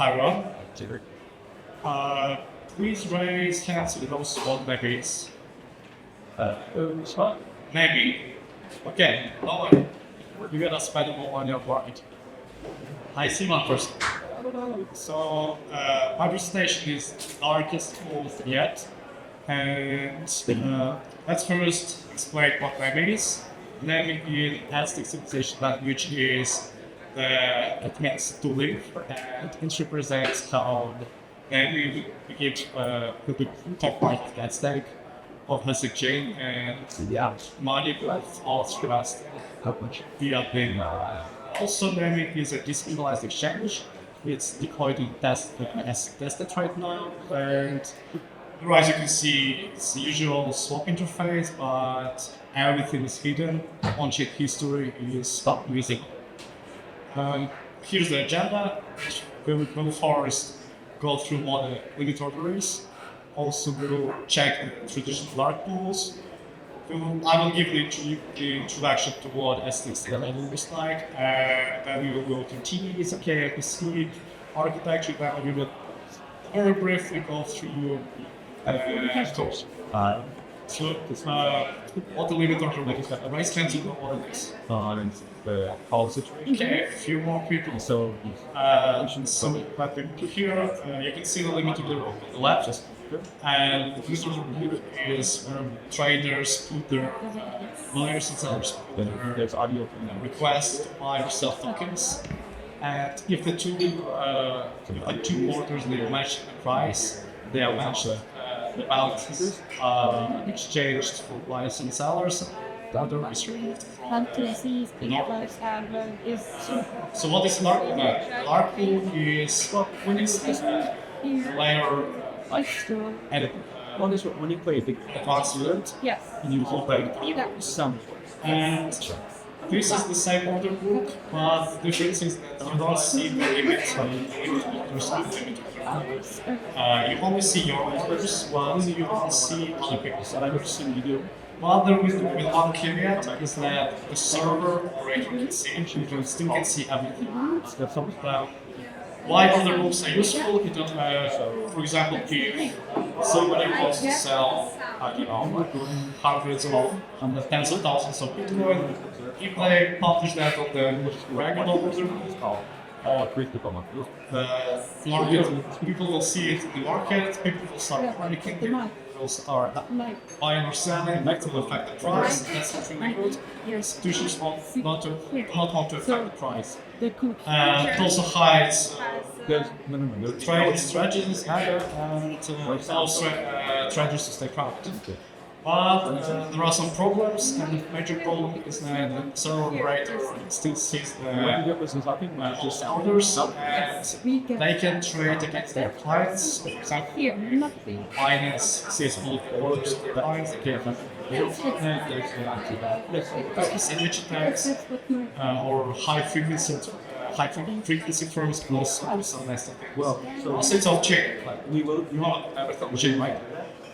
Taiwan. Please raise hands with those small babies. Maybe. Okay, no one. You got a spider on your right. I see one person. So, my presentation is the largest move yet. And let's first explain what Nemi is. Nemi is ASIC civilization language is the advanced tooling, and it represents how Nemi gives the top right that stack of the chain and manipulates all trust via them. Also, Nemi is a decentralized exchange. It's deployed in test as tested right now, and as you can see, it's the usual swap interface, but everything is hidden. On-chain history is stopped using. Here's the agenda. We will first go through all the limit orderers. Also, we will check the traditional dark pools. I will give the introduction to what S6 looks like. Then we will go to ZK MPC architecture. Then we will very briefly go through tools. So, what the limit order is, raise hands in all of this. The whole situation. Okay, a few more people. So here you can see the limit order on the left. And this is where traders put their buyers and sellers there's audio request to buy or sell tokens. And if the two orders they match the price, they are matched the balances exchanged for buyers and sellers. The other is removed from So what is lark pool? Lark pool is when it's layer edit. One is when you play a big advanced unit, Yes. you will play some. And this is the same order book, but the difference is that you don't see the limits on you only see your orders, while you don't see other people's orders. What there is with one caveat is that the server operator can see, you still can see everything. Why other books are useful? You don't for example, if somebody wants to sell, hundreds of tens of thousands of Bitcoin, if they publish that on the regular order, people will see it in the market, people will start panicking, people will start buying or selling, that will affect the price. That's something really good. Institutions want not to affect the price. It also hides trade strategies and allows traders to stay private. But there are some problems, and the major problem is that the server operator still sees the orders, and they can trade against their clients. For example, Binance sees all the orders of their clients, they can image attacks or high frequency firms can also do some nice things. Well, So it's off chain. we will You want everything chain, right?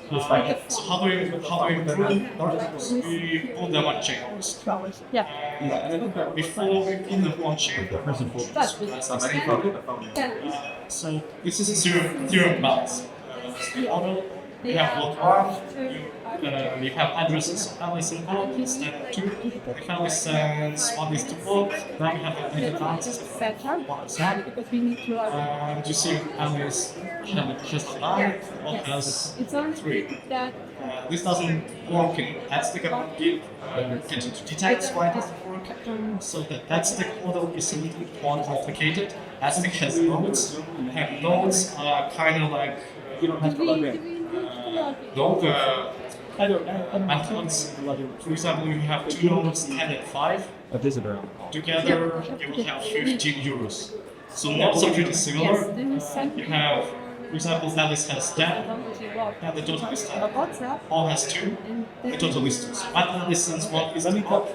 So how do we improve darkness? We put them on chain. Before we put them on chain, so this is a zero balance. We have block one, we have addresses of Alice and block, step 2, if Alice sends one is to block, then we have an advances because we need to you see Alice has 9, block has 3. This doesn't work in Aztec can detect why it doesn't work. So the Aztec model is a little bit more complicated. Aztec has nodes, and nodes are kind of like methods. For example, you have two nodes 10 and 5. a visitor. Together, you will have 15 euros. So nodes are pretty similar. You have, for example, Alice has 10, and the total is 10. All has 2, the total is 2. So what Alice sends one is the top.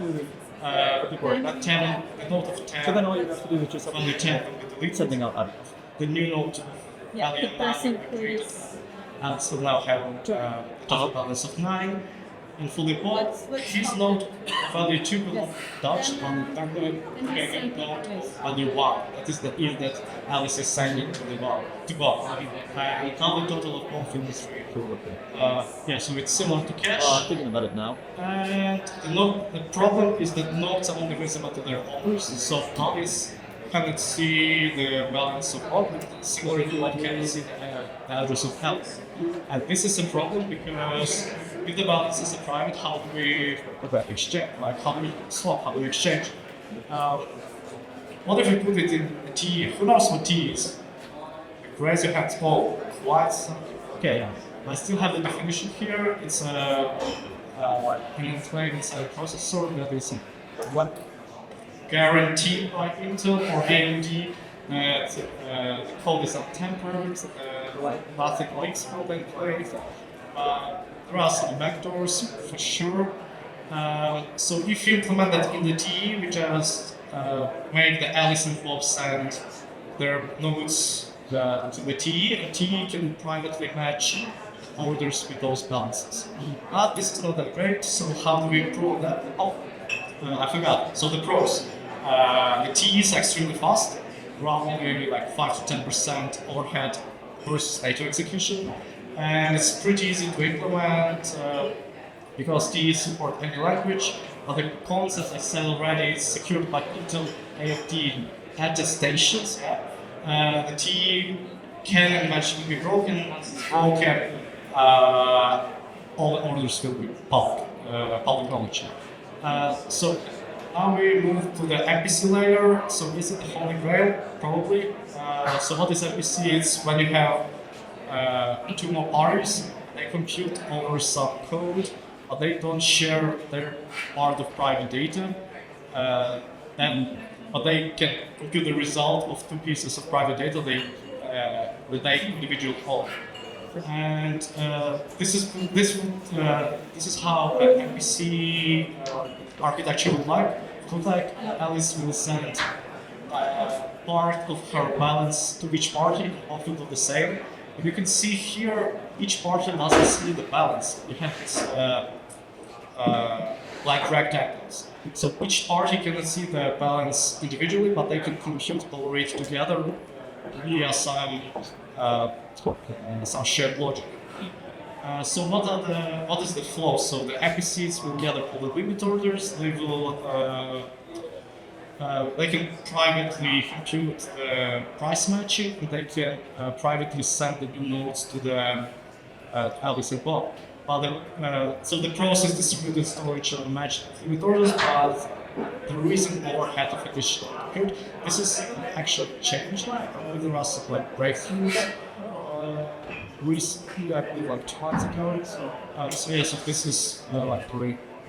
That 10, the node of 10. So then all you have to do is just Only 10 will be deleted. something out. The new node the person is and so now have a total balance of 9, in fully bought. His node value 2 will Dutch on payment node value 1. That is the yield that Alice is sending to the bot. And now the total of both in this trade. Yeah, so it's similar to cash. Thinking about it now. And the problem is that nodes are only visible to their owners. So Alice cannot see the balance of all, similar to what can see the address of health. And this is a problem because if the balance is a private, how do we exchange? Like how do we swap? How do we exchange? What if we put it in a T? Who knows what T is? Raise your hands. Oh, what? Okay, I still have the definition here. It's an enclave inside a processor that is one guaranteed by Intel or AMD. The code is untempered, nothing leaks from the enclave. There are some vectors for sure. So if you implement that in the TE, we just make the Alice and Bob send their nodes to the TE, and TE can privately match orders with those balances. But this is not that great, so how do we prove that? Oh, I forgot. So the pros. The TE is extremely fast, roughly like 5 to 10% overhead versus native execution, and it's pretty easy to implement because TE support any language. But the cons, as I said already, is secured by Intel AFD attestations. The TE can and should be broken, all the orders will be public knowledge. So now we move to the MPC layer. So is it the Holy Grail? Probably. So what is MPC? It's when you have two more parties, they compute over some code, but they don't share their part of private data. But they can compute the result of two pieces of private data with their individual code. And this is how an MPC architecture would look like. Alice will send part of her balance to each party, often do the same. And you can see here, each party doesn't see the balance. You have this like rectangles. So each party cannot see the balance individually, but they can compute all it together via some shared logic. So what is the flow? So the MPCs will gather all the limit orders. They can privately compute the price matching. And they can privately send the new nodes to the Alice and Bob. So the process distributed storage and matched limit orders, but the reason overhead of additional code. This is actually changed. There are some breakthroughs. Recently, I believe like 2 months ago. So this is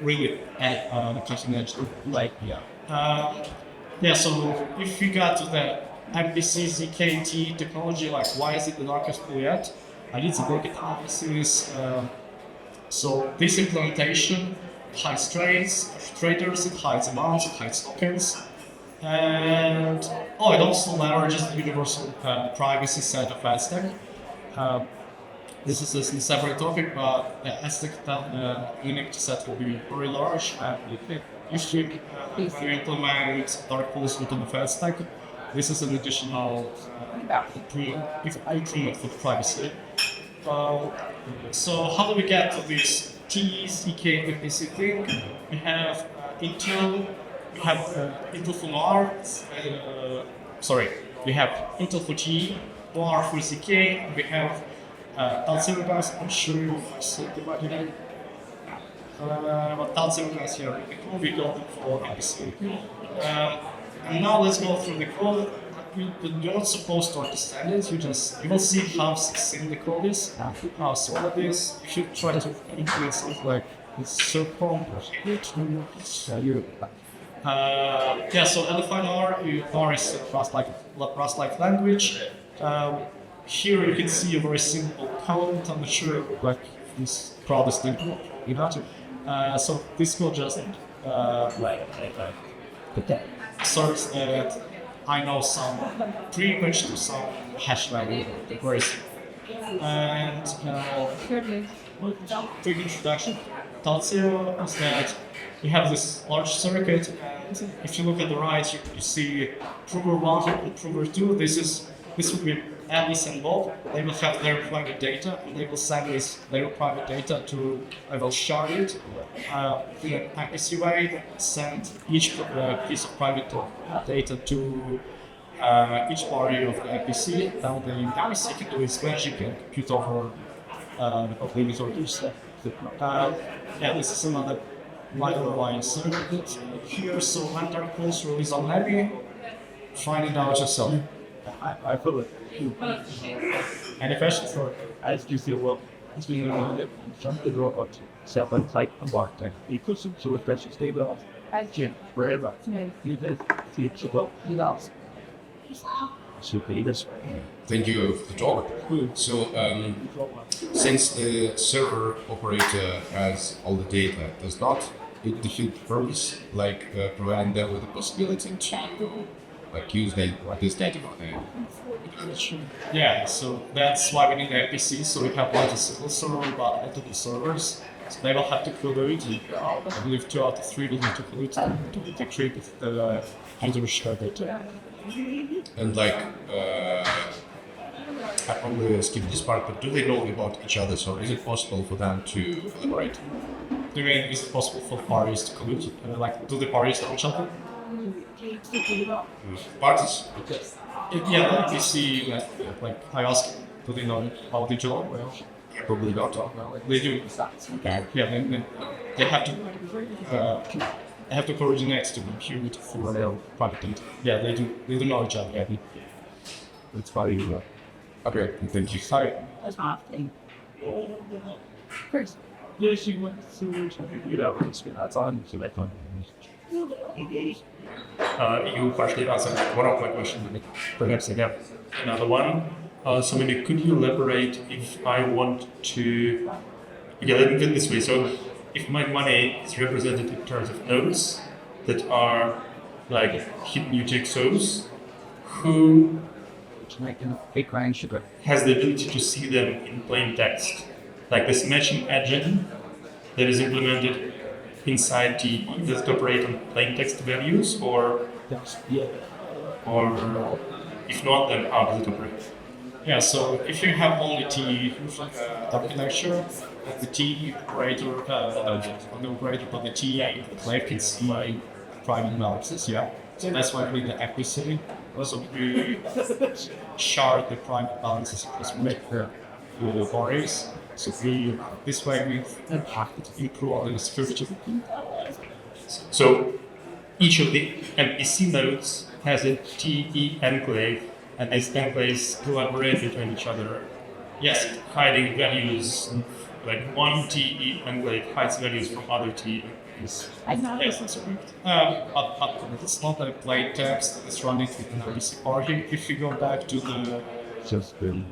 really cutting edge. So if we got to the MPC ZK technology, like why is it the darkest pool yet? I need to break it down. So this implementation hides traders, it hides amounts, it hides tokens, and it also leverages the universal privacy set of AdStack. This is a separate topic, but the AdStack unique set will be very large. If you implement dark pools within the AdStack, this is an additional improvement for privacy. So how do we get to this ZK MPC thing? We have Intel, we have Intel for Noir, we have Intel for T, Noir for ZK, we have Talserugas, I'm sure you see the name. But Talserugas here, we go for MPC. And now let's go through the code. You're not supposed to understand it, you will see how succinct the code is, how small it is. If you try to influence it like it's so complicated. So Noir is a Rust-like language. Here you can see a very simple code. I'm not sure like this proudest thing. So this code just sorts that I know some pre-image to some hash value, and quick introduction. Thought zero is that we have this large circuit, and if you look at the right, you see prover 1 and prover 2. This will be Alice and Bob. They will have their private data, and they will send their private data to, I will shard it in an MPC way, send each piece of private data to each party of the MPC. Now the MPC can do its magic and compute over the limit orders. Yeah, this is another line circuit here. So when there calls release on Nemi, find it out yourself. I feel it. Any questions? As you feel well, it's been something about self type about that. Because so especially stable wherever you see it well. So this. Thank you for the talk. So, since the server operator has all the data, does not it defeat the purpose, like provide them with the possibility to use this data? Yeah, so that's why we need the MPC. So we have like a single server, but multiple servers. So they will have to collude. I believe 2 out of 3 will have to collude to decrypt the user share data. And I probably skip this part, but do they know about each other? So is it possible for them to collaborate? Do you mean is it possible for parties to collude? Do the parties know each other? Parties? Yeah, the MPC, I asked, do they know about each other? Well, Probably not. they do. Yeah, they have to coordinate to compute for their private data. Yeah, they do know each other. Yeah. It's probably Okay, thank you. Sorry. That's my thing. First, yes, you went through that's on so that's on. You partially answered one of my questions. Perhaps I have another one. So maybe could you elaborate if I want to... Okay, let me put it this way. So if my money is represented in terms of nodes that are like hidden UTXOs, who has the ability to see them in plain text? Like this matching engine that is implemented inside TE, does it operate on plain text values, or if not, then how does it operate? Yeah, so if you have only TE architecture, the TE operator, not the operator, but the TE enclave can see private balances, yeah. So that's why we need the MPC. Also, we shard the private balances across multiple parties. So this way we improve the security. So each of the MPC nodes has a TE enclave, and these enclaves collaborate between each other. Yes, hiding values, like one TE enclave hides values from other TE. Yes, that's correct. But it's not a plain text, it's running through an MPC party. If you go back to the I'm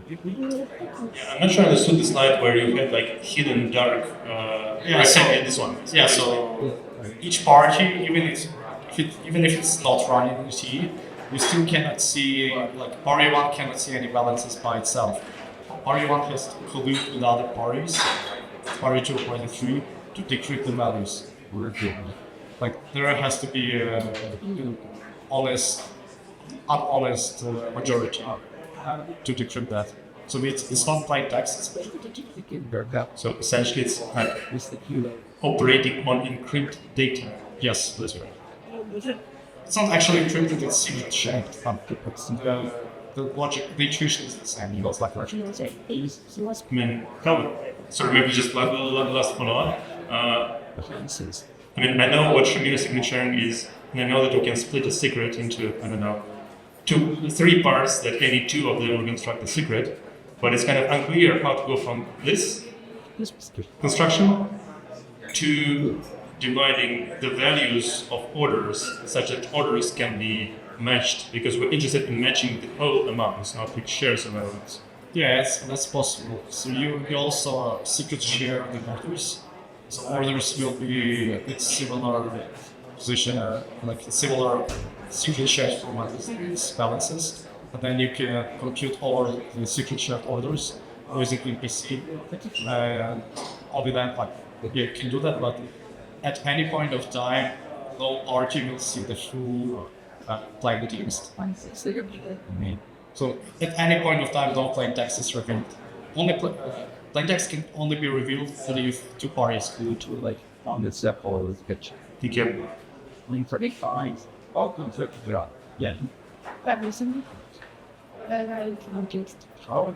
not sure I understood the slide where you had like hidden dark. This one. Yeah, so each party, even if it's not running in TE, you still cannot see, like party 1 cannot see any balances by itself. Party 1 has to collude with other parties, party 2 or party 3, to decrypt the values. Like there has to be honest, unhonest majority to decrypt that. So it's not plain text. So essentially, it's operating on encrypted data. Yes, that's right. It's not actually encrypted, it's secret shaped. The logic, the intuition is the same. It goes like that. I mean, sorry, maybe just last follow-up. I mean, I know what Shamir signaturing is, and I know that we can split a secret into, I don't know, 3 parts that any 2 of them will construct a secret, but it's kind of unclear how to go from this construction to dividing the values of orders such that orders can be matched, because we're interested in matching the whole amounts, not big shares of amounts. Yes, that's possible. So you also secret share the orders. So orders will be a similar position, like similar secret share format as balances. But then you can compute all the secret share orders using MPC. event, like you can do that, but at any point of time, no party will see the full plain text. So at any point of time, no plain text is revealed. Only plain text can only be revealed if two parties go to like on the step or the sketch. Thank you. Link for big fines. All concept of yeah. That reason. I'm just. How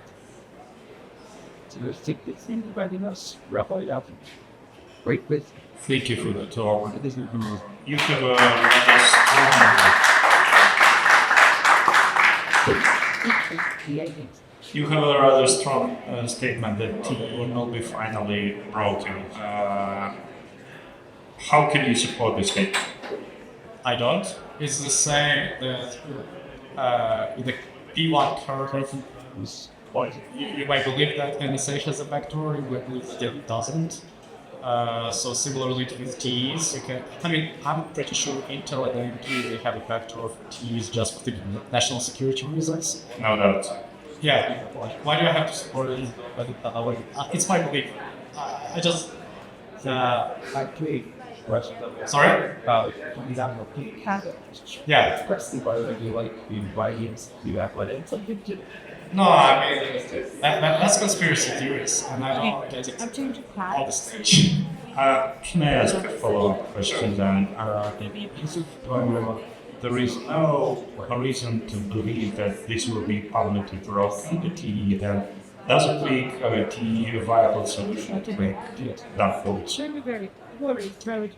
to take this anybody else? Wrap it up. Great with. Thank you for the talk. This is You have a rather strong, you have a rather strong statement that TE will be finally broken. How can you support this statement? I don't. It's the same that in the P1 curve, you might believe that NSH has a backdoor, we believe that it doesn't. So similarly to with TEs, you can. I mean, I'm pretty sure Intel and AMD they have a backdoor for TEs just for the national security reasons. No doubt. Yeah. Why do I have to support it? It's my belief. I just. Sorry? Yeah. No, I mean that's conspiracy theories, and I don't get it I'm changing on the stage. Can I ask a follow-up question then? There is no reason to believe that this will be permanently broken, the TE, and does it make a TE a viable solution to make that fault? Shouldn't be very worried. Very.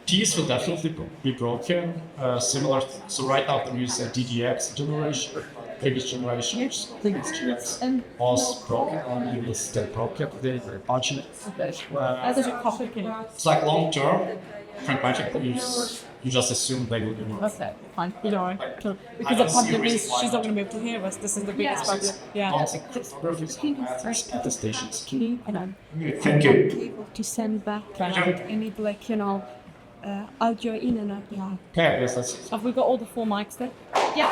These will definitely be broken. Similar. So right now there is a DDX generation, previous generations. I think it's GX. Was broken, and it was still broken. They're punching it. As a coffee can. It's like long term. Pragmatically, you just assume they will be moved. Okay, fine. You know, cool. I Because don't the see a problem is reason why she's not. not going to move to hear us. This is the biggest problem. Yeah. Also, perfect the stations. Thank you. Able to send back like any like audio in and out. Yeah. Okay, yes, that's it. Have we got all the 4 mics there? Yeah.